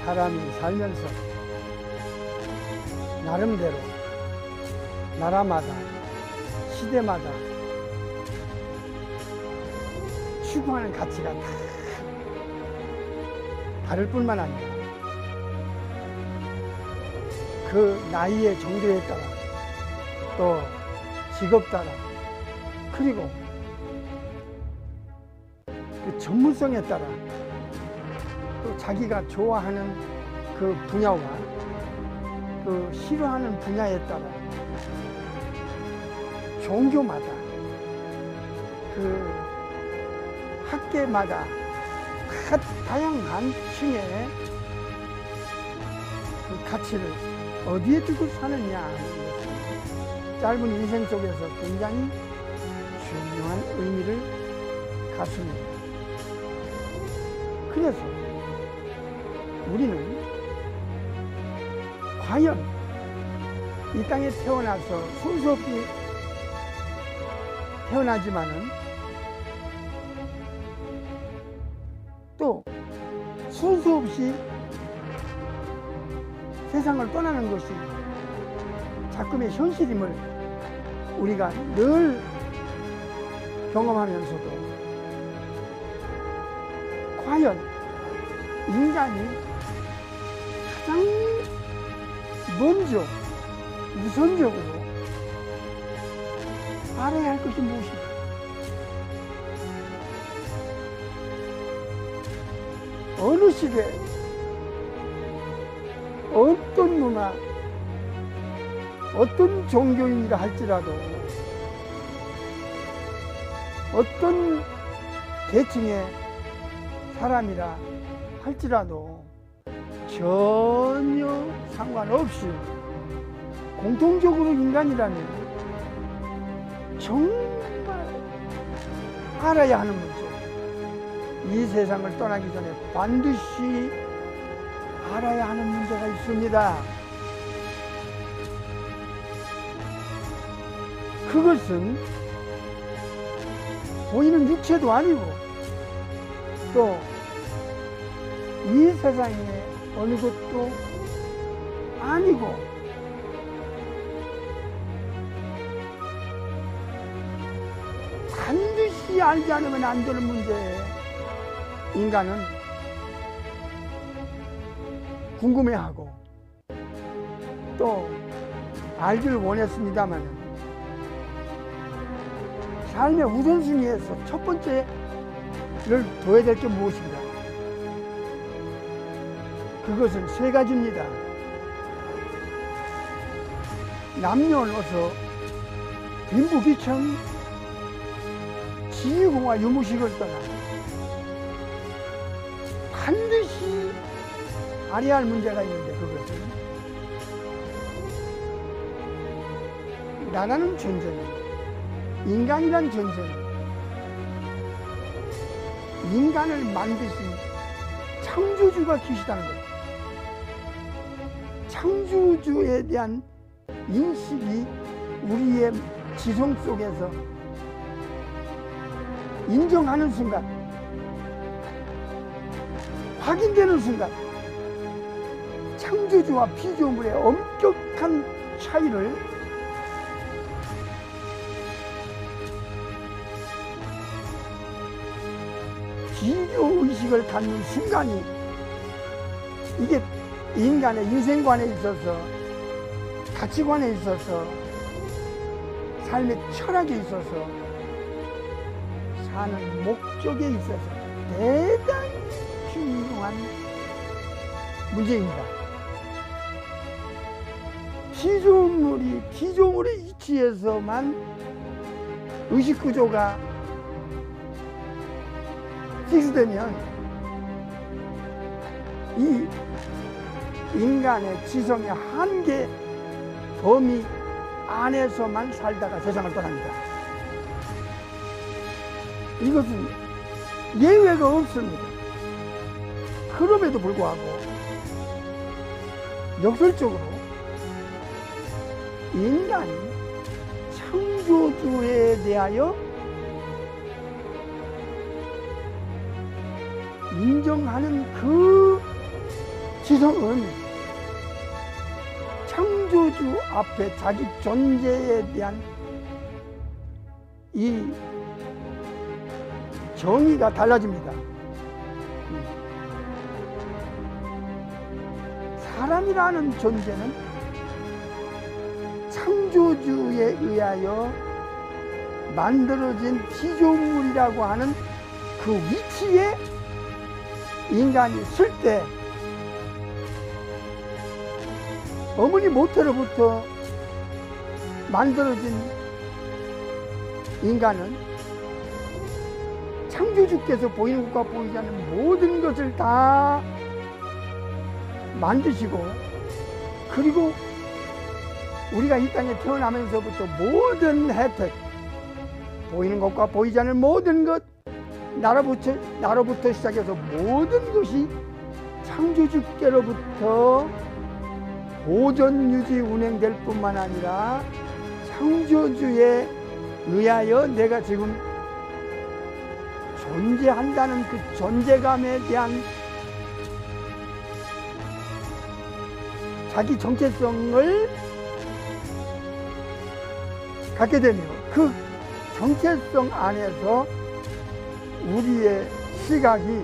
사람이 살면서 나름대로 나라마다 시대마다 추구하는 가치가 다 다를 뿐만 아니라 그 나이의 정도에 따라 또 직업 따라 그리고 그 전문성에 따라 또 자기가 좋아하는 그 분야와 그 싫어하는 분야에 따라 종교마다 그 학계마다 다 다양한 층의 그 가치를 어디에 두고 사느냐 하는 것은 짧은 인생 속에서 굉장히 중요한 의미를 갖습니다. 그래서 우리는 과연 이 땅에 태어나서 순서 없이 태어나지만은 또 순서 없이 세상을 떠나는 것이 작금의 현실임을 우리가 늘 경험하면서도 과연 인간이 가장 먼저 우선적으로 알아야 할 것이 무엇인가? 어느 시대, 어떤 문화, 어떤 종교인이라 할지라도 어떤 계층의 사람이라 할지라도 전혀 상관없이 공통적으로 인간이라면 정말 알아야 하는 문제, 이 세상을 떠나기 전에 반드시 알아야 하는 문제가 있습니다. 그것은 보이는 육체도 아니고 또 이 세상에 어느 것도 아니고 반드시 알지 않으면 안 되는 문제예요. 인간은 궁금해하고 또 알기를 원했습니다만 삶의 우선순위에서 첫 번째를 둬야 될 게 무엇인가? 그것은 세 가지입니다. 남녀노소 빈부귀천 지위공화 유무식을 떠나 반드시 알아야 할 문제가 있는데 그것은 나라는 존재는 인간이란 존재는 인간을 만드신 창조주가 계시다는 것. 창조주에 대한 인식이 우리의 지성 속에서 인정하는 순간, 확인되는 순간 창조주와 피조물의 엄격한 차이를 비교의식을 갖는 순간이 이게 인간의 인생관에 있어서 가치관에 있어서 삶의 철학에 있어서 사는 목적에 있어서 대단히 중요한 문제입니다. 피조물의 이치에서만 의식구조가 픽스되면 이 인간의 지성의 한계 범위 안에서만 살다가 세상을 떠납니다. 이것은 예외가 없습니다. 그럼에도 불구하고 역설적으로 인간이 창조주에 대하여 인정하는 그 지성은 창조주 앞에 자기 존재에 대한 이 정의가 달라집니다. 사람이라는 존재는 창조주에 의하여 만들어진 피조물이라고 하는 그 위치에 인간이 설 때 어머니 모태로부터 만들어진 인간은 창조주께서 보이는 것과 보이지 않는 모든 것을 다 만드시고, 그리고 우리가 이 땅에 태어나면서부터 모든 혜택, 보이는 것과 보이지 않는 모든 것, 나로부터 시작해서 모든 것이 창조주께로부터 보존, 유지, 운행될 뿐만 아니라 창조주에 의하여 내가 지금 존재한다는 그 존재감에 대한 자기 정체성을 갖게 되며, 그 정체성 안에서 우리의 시각이,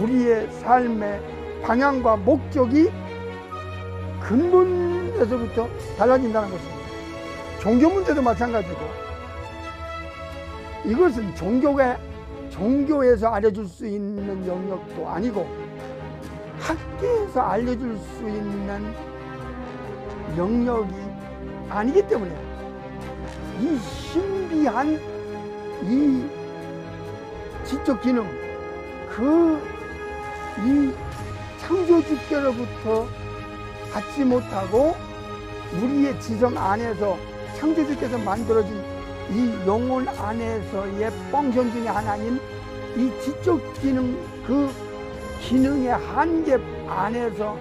우리의 삶의 방향과 목적이 근본에서부터 달라진다는 것입니다. 종교 문제도 마찬가지고, 이것은 종교에서 알려줄 수 있는 영역도 아니고 학계에서 알려줄 수 있는 영역이 아니기 때문에 이 신비한 이 지적 기능, 이 창조주께로부터 받지 못하고 우리의 지성 안에서 창조주께서 만들어진 이 영혼 안에서의 펑션 중에 하나인 이 지적 기능, 그 기능의 한계 안에서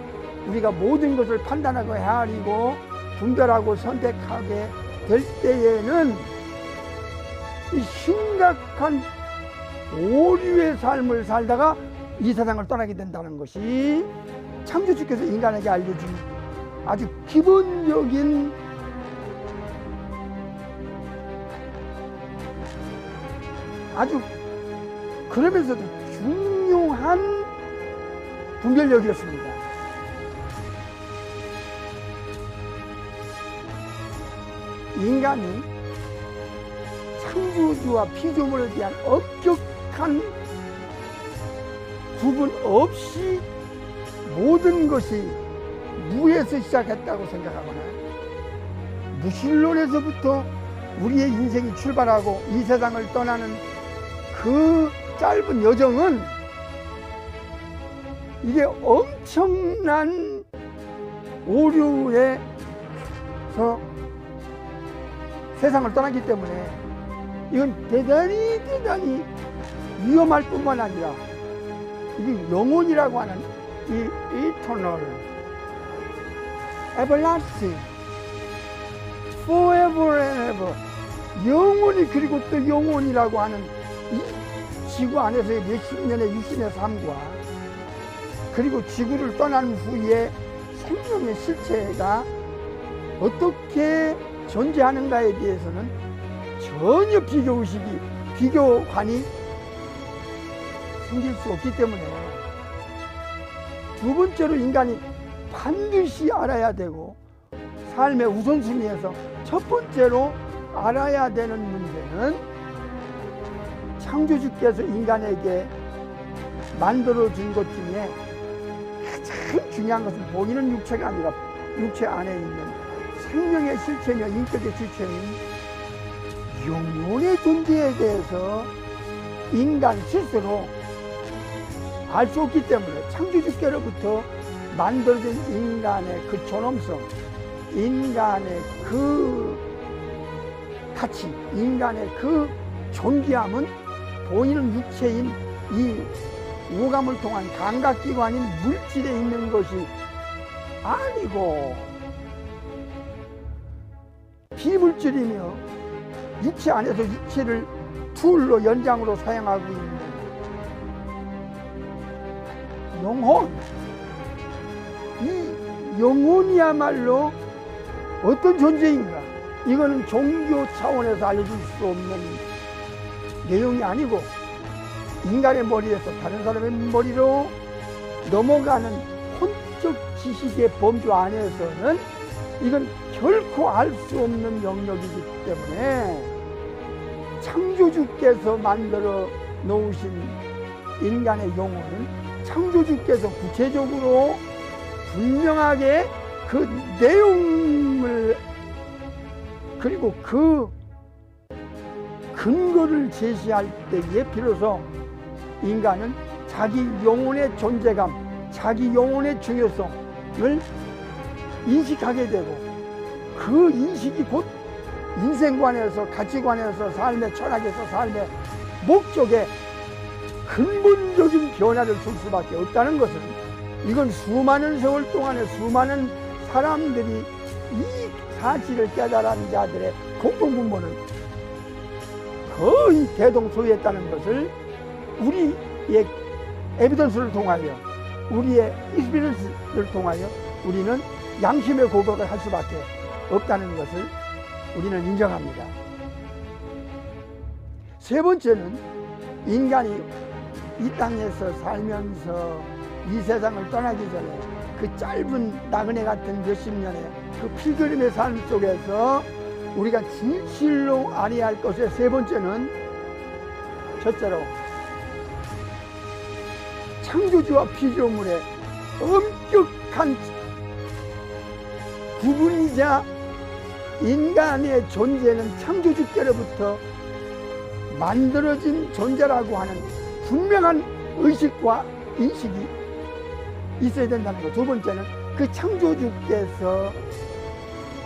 우리가 모든 것을 판단하고 헤아리고 분별하고 선택하게 될 때에는 이 심각한 오류의 삶을 살다가 이 세상을 떠나게 된다는 것이 창조주께서 인간에게 알려준 아주 기본적인 아주 그러면서도 중요한 분별력이었습니다. 인간이 창조주와 피조물에 대한 엄격한 구분 없이 모든 것이 무에서 시작했다고 생각하거나, 무신론에서부터 우리의 인생이 출발하고 이 세상을 떠나는 그 짧은 여정은 이게 엄청난 오류에서 세상을 떠나기 때문에 이건 대단히 위험할 뿐만 아니라 이게 영혼이라고 하는 이 eternal, everlasting, forever and ever, 영원히, 그리고 또 영원이라고 하는 이 지구 안에서의 몇십 년의 육신의 삶과, 그리고 지구를 떠난 후에 생명의 실체가 어떻게 존재하는가에 대해서는 전혀 비교관이 생길 수 없기 때문에, 두 번째로 인간이 반드시 알아야 되고 삶의 우선순위에서 첫 번째로 알아야 되는 문제는, 창조주께서 인간에게 만들어준 것 중에 가장 중요한 것은 보이는 육체가 아니라 육체 안에 있는 생명의 실체며 인격의 주체인 영혼의 존재에 대해서 인간 스스로 알 수 없기 때문에, 창조주께로부터 만들어진 인간의 그 존엄성, 인간의 그 가치, 인간의 그 존귀함은 보이는 육체인 이 오감을 통한 감각기관인 물질에 있는 것이 아니고 비물질이며 육체 안에서 육체를 툴로, 연장으로 사용하고 있는 영혼, 이 영혼이야말로 어떤 존재인가? 이거는 종교 차원에서 알려줄 수 없는 내용이 아니고 인간의 머리에서 다른 사람의 머리로 넘어가는 혼적 지식의 범주 안에서는 이건 결코 알 수 없는 영역이기 때문에 창조주께서 만들어 놓으신 인간의 영혼은 창조주께서 구체적으로 분명하게 그 내용을 그리고 그 근거를 제시할 때에 비로소 인간은 자기 영혼의 존재감, 자기 영혼의 중요성을 인식하게 되고 그 인식이 곧 인생관에서 가치관에서 삶의 철학에서 삶의 목적에 근본적인 변화를 줄 수밖에 없다는 것은 이건 수많은 세월 동안에 수많은 사람들이 이 사실을 깨달은 자들의 공통분모는 거의 대동소이했다는 것을 우리의 에비던스를 통하여 우리의 익스피리언스를 통하여 우리는 양심의 고백을 할 수밖에 없다는 것을 우리는 인정합니다. 세 번째는 인간이 이 땅에서 살면서 이 세상을 떠나기 전에 그 짧은 나그네 같은 몇십 년의 그 필그림의 삶 속에서 우리가 진실로 알아야 할 것의 세 번째는 첫째로 창조주와 피조물의 엄격한 구분이자 인간의 존재는 창조주께로부터 만들어진 존재라고 하는 분명한 의식과 인식이 있어야 된다는 것. 두 번째는 그 창조주께서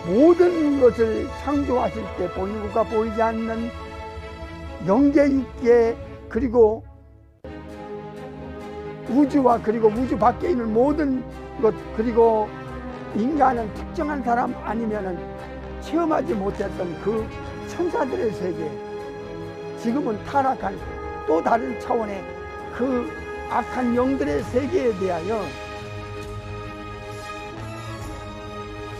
모든 것을 창조하실 때 본인과 보이지 않는 영계, 육계, 그리고 우주와 그리고 우주 밖에 있는 모든 것, 그리고 인간은 특정한 사람 아니면은 체험하지 못했던 그 천사들의 세계, 지금은 타락한 또 다른 차원의 그 악한 영들의 세계에 대하여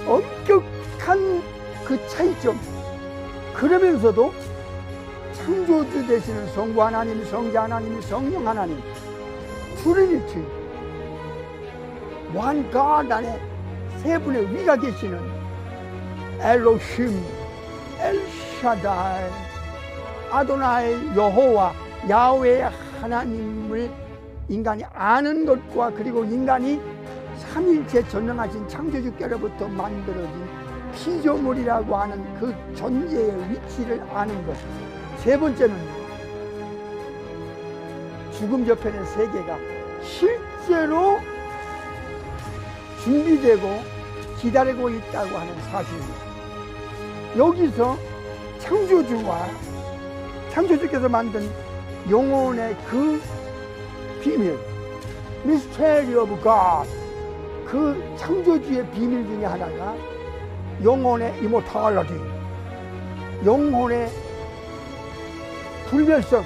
엄격한 그 차이점, 그러면서도 창조주 되시는 성부 하나님, 성자 하나님, 성령 하나님, 트리니티, one God 안에 세 분의 위가 계시는 엘로힘, 엘샤다이, 아도나이, 여호와, 야훼 하나님을 인간이 아는 것과 그리고 인간이 삼일체 전능하신 창조주께로부터 만들어진 피조물이라고 하는 그 존재의 위치를 아는 것. 세 번째는 죽음 저편의 세계가 실제로 준비되고 기다리고 있다고 하는 사실입니다. 여기서 창조주와 창조주께서 만든 영혼의 그 비밀, Mystery of God, 그 창조주의 비밀 중에 하나가 영혼의 immortality, 영혼의 불멸성,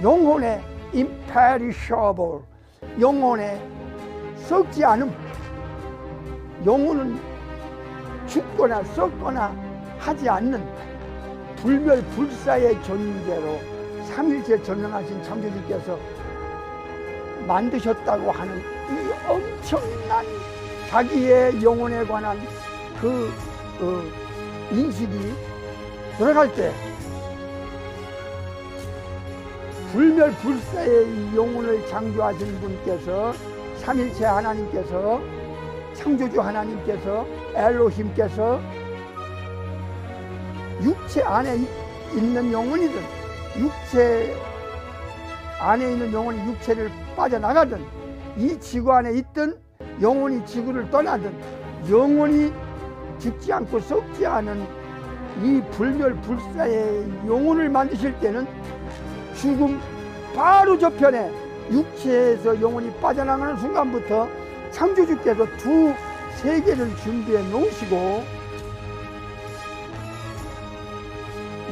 영혼의 imperishable, 영혼의 썩지 않음. 영혼은 죽거나 썩거나 하지 않는 불멸불사의 존재로 삼일체 전능하신 창조주께서 만드셨다고 하는 이 엄청난 자기의 영혼에 관한 그 인식이 들어갈 때 불멸불사의 영혼을 창조하신 분께서, 삼일체 하나님께서, 창조주 하나님께서, 엘로힘께서 육체 안에 있는 영혼이든 육체 안에 있는 영혼이 육체를 빠져나가든 이 지구 안에 있든 영혼이 지구를 떠나든 영혼이 죽지 않고 썩지 않은 이 불멸불사의 영혼을 만드실 때는 죽음 바로 저편에 육체에서 영혼이 빠져나가는 순간부터 창조주께서 두 세계를 준비해 놓으시고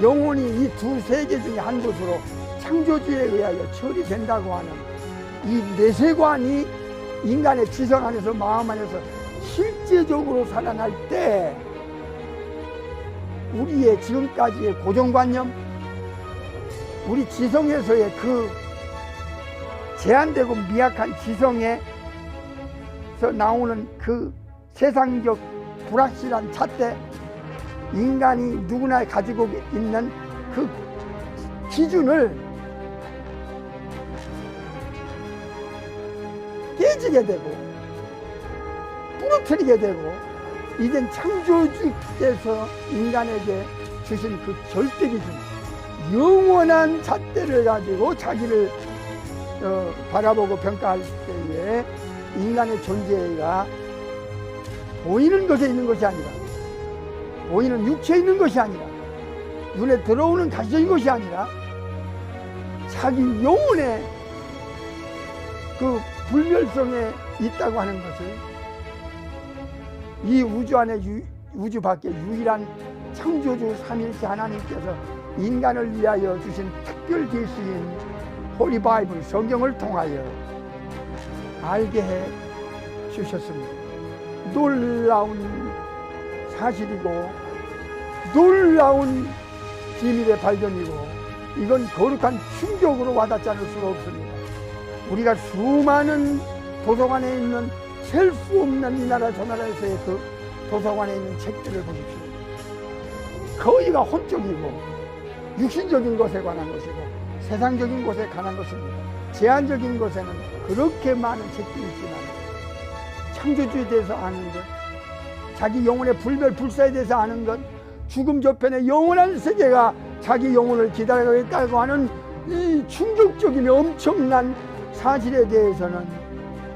영혼이 이 두 세계 중에 한 곳으로 창조주에 의하여 처리된다고 하는 이 내세관이 인간의 지성 안에서 마음 안에서 실제적으로 살아날 때 우리의 지금까지의 고정관념, 우리 지성에서의 그 제한되고 미약한 지성에서 나오는 그 세상적 불확실한 잣대, 인간이 누구나 가지고 있는 그 기준을 깨지게 되고 부러뜨리게 되고, 이젠 창조주께서 인간에게 주신 그 절대 기준, 영원한 잣대를 가지고 자기를 바라보고 평가할 때에 인간의 존재가 보이는 것에 있는 것이 아니라, 보이는 육체에 있는 것이 아니라, 눈에 들어오는 가시적인 것이 아니라 자기 영혼의 그 불멸성에 있다고 하는 것을 이 우주 안에 우주 밖에 유일한 창조주 삼일체 하나님께서 인간을 위하여 주신 특별 계시인 홀리 바이블 성경을 통하여 알게 해 주셨습니다. 놀라운 사실이고 놀라운 비밀의 발견이고, 이건 거룩한 충격으로 와닿지 않을 수가 없습니다. 우리가 수많은 도서관에 있는 셀 수 없는 이 나라 저 나라에서의 그 도서관에 있는 책들을 보십시오. 거의가 혼적이고 육신적인 것에 관한 것이고 세상적인 것에 관한 것입니다. 제한적인 것에는 그렇게 많은 책들이 있지만 창조주에 대해서 아는 것, 자기 영혼의 불멸 불사에 대해서 아는 것, 죽음 저편의 영원한 세계가 자기 영혼을 기다리고 있다고 하는 이 충격적이며 엄청난 사실에 대해서는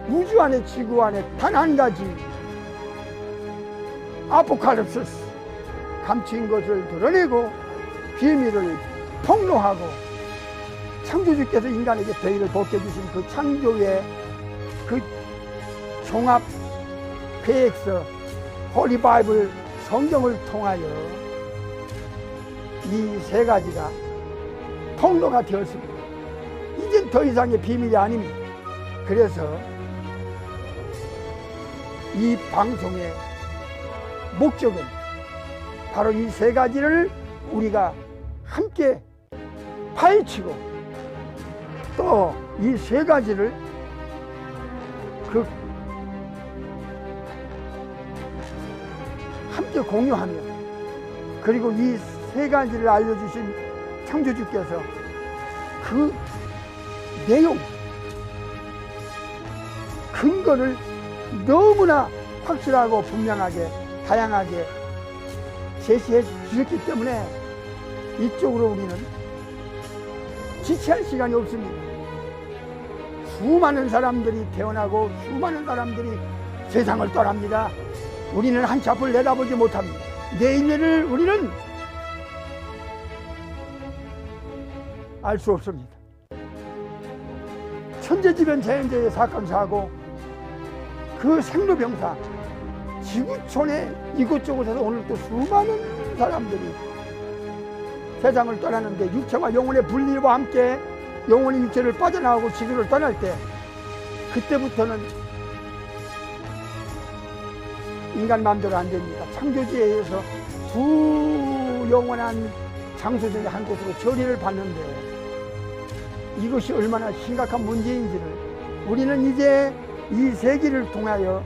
우주 안에 지구 안에 단 한 가지 아포칼립시스, 감추인 것을 드러내고 비밀을 폭로하고 창조주께서 인간에게 베일을 벗겨주신 그 창조의 그 종합 계획서 홀리 바이블 성경을 통하여 이 세 가지가 폭로가 되었습니다. 이젠 더 이상의 비밀이 아닙니다. 그래서 이 방송의 목적은 바로 이 세 가지를 우리가 함께 파헤치고 또 이 세 가지를 함께 공유하며, 그리고 이 세 가지를 알려주신 창조주께서 그 내용, 근거를 너무나 확실하고 분명하게 다양하게 제시해 주셨기 때문에 이쪽으로 우리는 지체할 시간이 없습니다. 수많은 사람들이 태어나고 수많은 사람들이 세상을 떠납니다. 우리는 한치 앞을 내다보지 못합니다. 내일을 우리는 알 수 없습니다. 천재지변 자연재해 사건 사고, 그 생로병사, 지구촌의 이곳저곳에서 오늘 또 수많은 사람들이 세상을 떠나는데, 육체와 영혼의 분리와 함께 영혼이 육체를 빠져나가고 지구를 떠날 때, 그때부터는 인간 마음대로 안 됩니다. 창조주에 의해서 두 영원한 장소 중에 한 곳으로 처리를 받는데, 이것이 얼마나 심각한 문제인지를 우리는 이제 이 세기를 통하여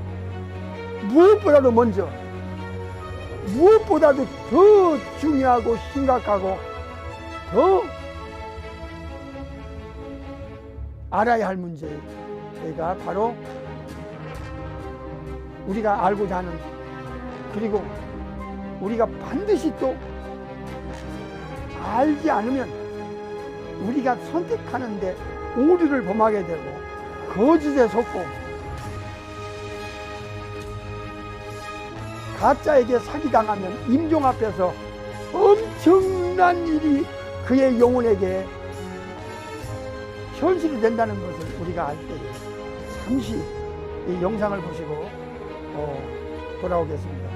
무엇보다도 먼저, 무엇보다도 더 중요하고 심각하고 더 알아야 할 문제가 바로 우리가 알고자 하는, 그리고 우리가 반드시 또 알지 않으면 우리가 선택하는데 오류를 범하게 되고 거짓에 속고 가짜에게 사기당하면 임종 앞에서 엄청난 일이 그의 영혼에게 현실이 된다는 것을 우리가 알 때에 잠시 이 영상을 보시고 돌아오겠습니다.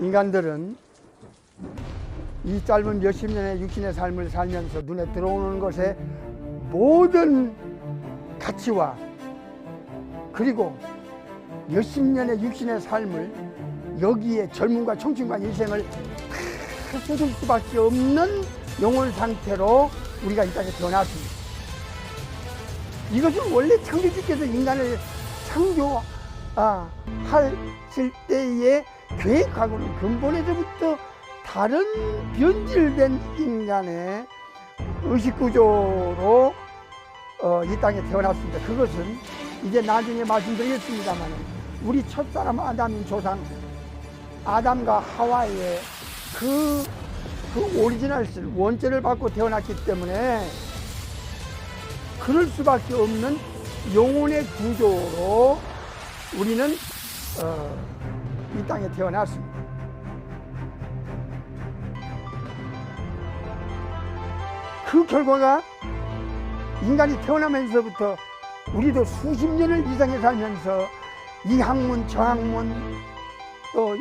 인간들은 이 짧은 몇십 년의 육신의 삶을 살면서 눈에 들어오는 것에 모든 가치와 그리고 몇십 년의 육신의 삶을 여기에 젊음과 청춘과 인생을 다 쏟을 수밖에 없는 영혼 상태로 우리가 이 땅에 태어났습니다. 이것은 원래 창조주께서 인간을 창조하실 때에 계획하고는 근본에서부터 다른 변질된 인간의 의식구조로 이 땅에 태어났습니다. 그것은 이제 나중에 말씀드리겠습니다만 우리 첫사람 아담인 조상 아담과 하와의 그 오리지널 원죄를 받고 태어났기 때문에 그럴 수밖에 없는 영혼의 구조로 우리는 이 땅에 태어났습니다. 그 결과가 인간이 태어나면서부터 우리도 수십 년을 이 땅에 살면서 이 학문 저 학문 또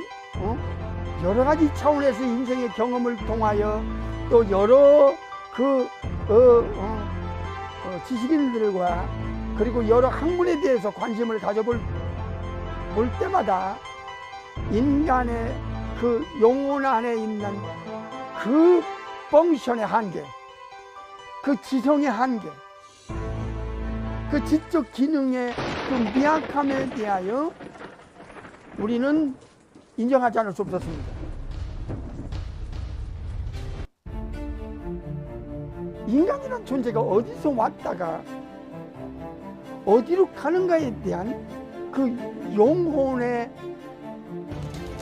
여러 가지 차원에서 인생의 경험을 통하여 또 여러 지식인들과 그리고 여러 학문에 대해서 관심을 가져볼 때마다 인간의 그 영혼 안에 있는 그 펑션의 한계, 그 지성의 한계, 그 지적 기능의 그 미약함에 대하여 우리는 인정하지 않을 수 없었습니다. 인간이라는 존재가 어디서 왔다가 어디로 가는가에 대한 그 영혼의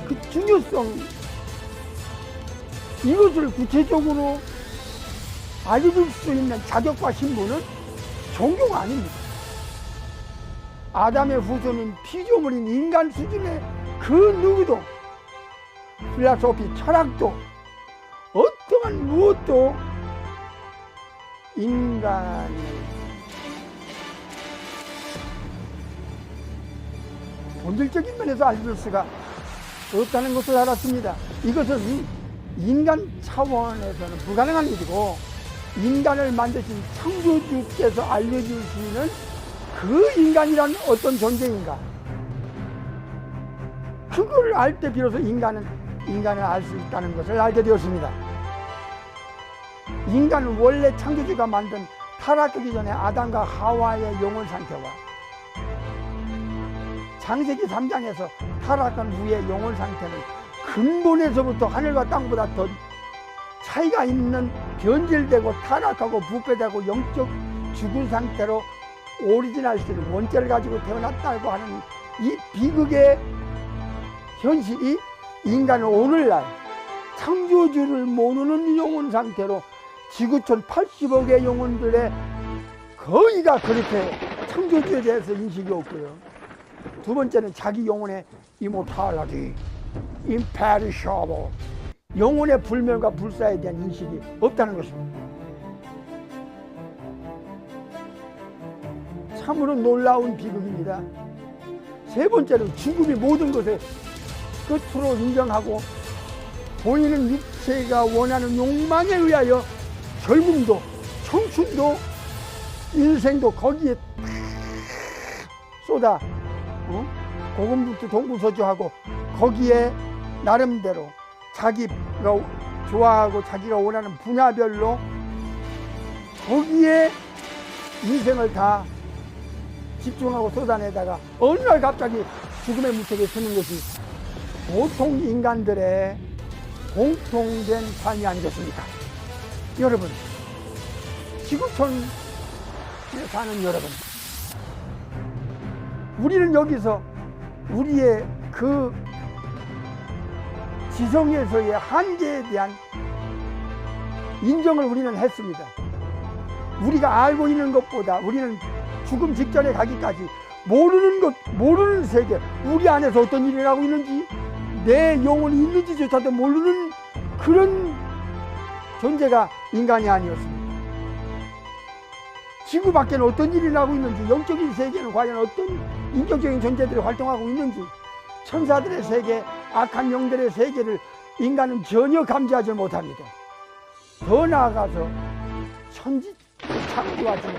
그 중요성, 이것을 구체적으로 알려줄 수 있는 자격과 신분은 종교가 아닙니다. 아담의 후손인 피조물인 인간 수준의 그 누구도 필라소피 철학도 어떠한 무엇도 인간을 본질적인 면에서 알려줄 수가 없다는 것을 알았습니다. 이것은 인간 차원에서는 불가능한 일이고 인간을 만드신 창조주께서 알려주시는 그 인간이란 어떤 존재인가, 그걸 알 때 비로소 인간을 알 수 있다는 것을 알게 되었습니다. 인간은 원래 창조주가 만든 타락하기 전에 아담과 하와의 영혼 상태와 창세기 3장에서 타락한 후의 영혼 상태는 근본에서부터 하늘과 땅보다 더 차이가 있는 변질되고 타락하고 부패되고 영적 죽은 상태로 오리지널 원죄를 가지고 태어났다고 하는 이 비극의 현실이 인간은 오늘날 창조주를 모르는 영혼 상태로 지구촌 80억의 영혼들의 거의가 그렇게 창조주에 대해서 인식이 없고요. 두 번째는 자기 영혼의 immortality, imperishable, 영혼의 불멸과 불사에 대한 인식이 없다는 것입니다. 참으로 놀라운 비극입니다. 세 번째는 죽음이 모든 것의 끝으로 인정하고 본인은 육체가 원하는 욕망에 의하여 젊음도 청춘도 인생도 거기에 쏟아 고군분투 동부서주하고 거기에 나름대로 자기가 좋아하고 자기가 원하는 분야별로 거기에 인생을 다 집중하고 쏟아내다가 어느 날 갑자기 죽음의 무턱에 서는 것이 보통 인간들의 공통된 삶이 아니겠습니까? 여러분, 지구촌에 사는 여러분, 우리는 여기서 우리의 그 지성에서의 한계에 대한 인정을 우리는 했습니다. 우리가 알고 있는 것보다 우리는 죽음 직전에 가기까지 모르는 세계, 우리 안에서 어떤 일이 일어나고 있는지, 내 영혼이 있는지조차도 모르는 그런 존재가 인간이 아니었습니다. 지구 밖에는 어떤 일이 일어나고 있는지, 영적인 세계는 과연 어떤 인격적인 존재들이 활동하고 있는지, 천사들의 세계, 악한 영들의 세계를 인간은 전혀 감지하지 못합니다. 더 나아가서 천지 창조하신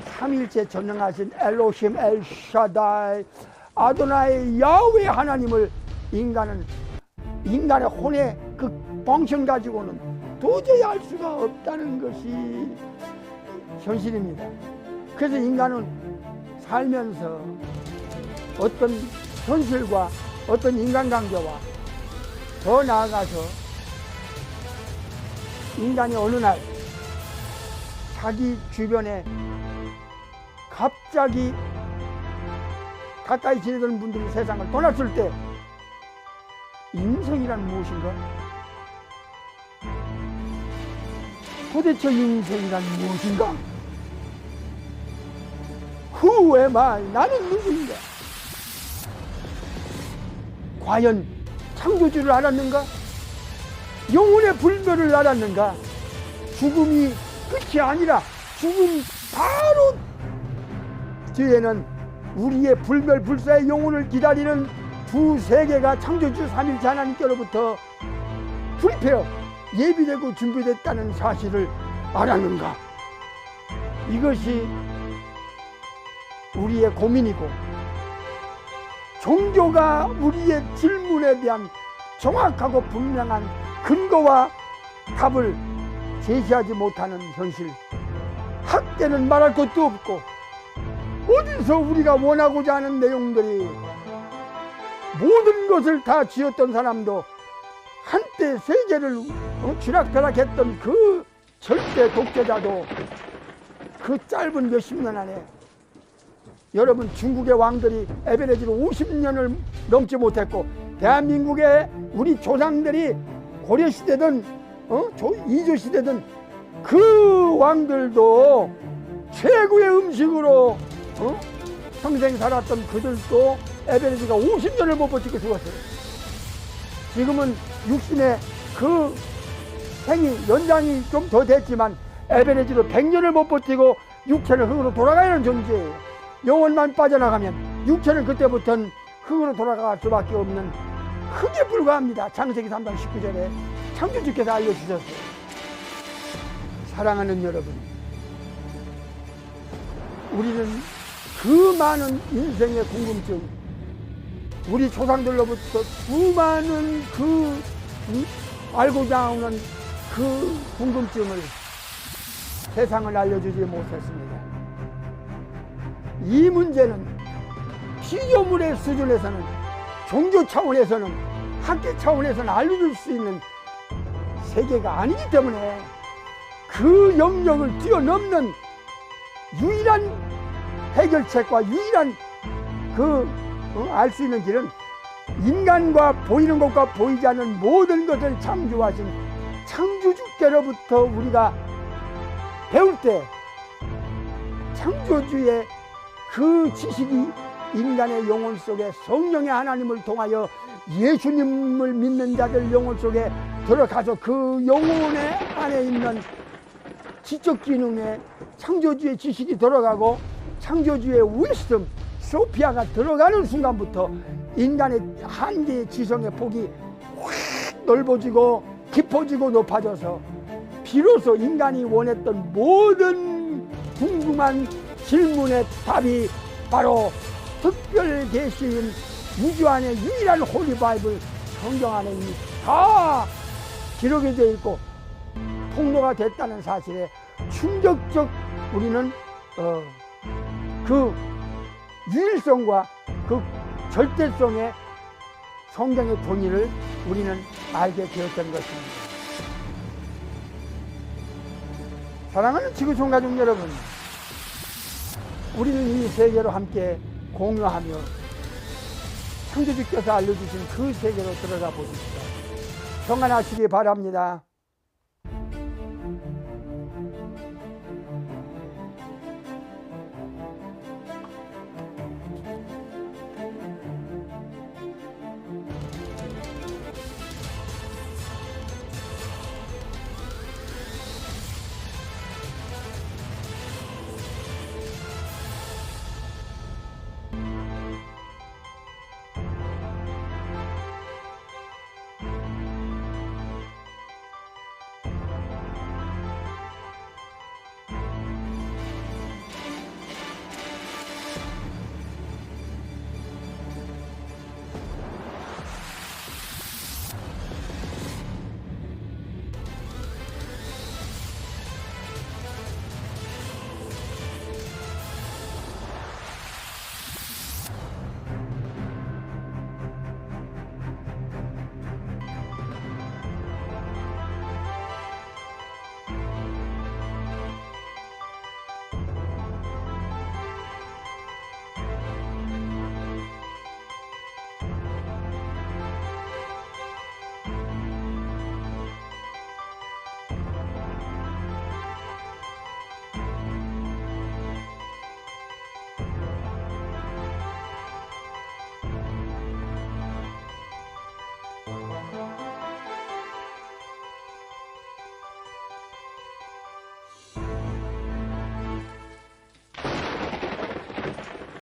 삼일째 전능하신 엘로힘 엘샤다이 아도나이 야훼 하나님을 인간의 혼의 그 펑션 가지고는 도저히 알 수가 없다는 것이 현실입니다. 그래서 인간은 살면서 어떤 현실과 어떤 인간관계와 더 나아가서 인간이 어느 날 자기 주변에 갑자기 가까이 지내던 분들이 세상을 떠났을 때 인생이란 무엇인가? 도대체 인생이란 무엇인가? Who am I? 나는 누구인가? 과연 창조주를 알았는가? 영혼의 불멸을 알았는가? 죽음이 끝이 아니라 죽음 바로 뒤에는 우리의 불멸불사의 영혼을 기다리는 두 세계가 창조주 삼일째 하나님께로부터 프리페어 예비되고 준비됐다는 사실을 알았는가? 이것이 우리의 고민이고, 종교가 우리의 질문에 대한 정확하고 분명한 근거와 답을 제시하지 못하는 현실. 학계는 말할 것도 없고, 어디서 우리가 원하고자 하는 내용들이, 모든 것을 다 지었던 사람도 한때 세계를 쥐락펴락했던 그 절대 독재자도 그 짧은 몇십 년 안에, 여러분, 중국의 왕들이 에베레지로 50년을 넘지 못했고, 대한민국의 우리 조상들이 고려시대든 이조시대든 그 왕들도 최고의 음식으로 평생 살았던 그들도 에베레지가 50년을 못 버티고 죽었어요. 지금은 육신의 그 생이 연장이 좀 더 됐지만 에베레지로 100년을 못 버티고 육체는 흙으로 돌아가야 하는 존재예요. 영혼만 빠져나가면 육체는 그때부터는 흙으로 돌아갈 수밖에 없는 흙에 불과합니다. 창세기 3장 19절에 창조주께서 알려주셨어요. 사랑하는 여러분, 우리는 그 많은 인생의 궁금증, 우리 조상들로부터 수많은 알고자 하는 그 궁금증을 세상을 알려주지 못했습니다. 이 문제는 피조물의 수준에서는, 종교 차원에서는, 학계 차원에서는 알려줄 수 있는 세계가 아니기 때문에 그 영역을 뛰어넘는 유일한 해결책과 유일한 알 수 있는 길은 인간과 보이는 것과 보이지 않는 모든 것을 창조하신 창조주께로부터 우리가 배울 때 창조주의 그 지식이 인간의 영혼 속에 성령의 하나님을 통하여 예수님을 믿는 자들 영혼 속에 들어가서 그 영혼의 안에 있는 지적 기능에 창조주의 지식이 들어가고 창조주의 위스덤, 소피아가 들어가는 순간부터 인간의 한계의 지성의 폭이 확 넓어지고 깊어지고 높아져서 비로소 인간이 원했던 모든 궁금한 질문의 답이 바로 특별 계시인 우주 안에 유일한 홀리 바이블 성경 안에 이미 다 기록이 되어 있고 통로가 됐다는 사실에 충격적 우리는 그 유일성과 그 절대성의 성경의 권위를 우리는 알게 되었던 것입니다. 사랑하는 지구촌 가족 여러분, 우리는 이 세계로 함께 공유하며 창조주께서 알려주신 그 세계로 들어가 보십시오. 평안하시기 바랍니다.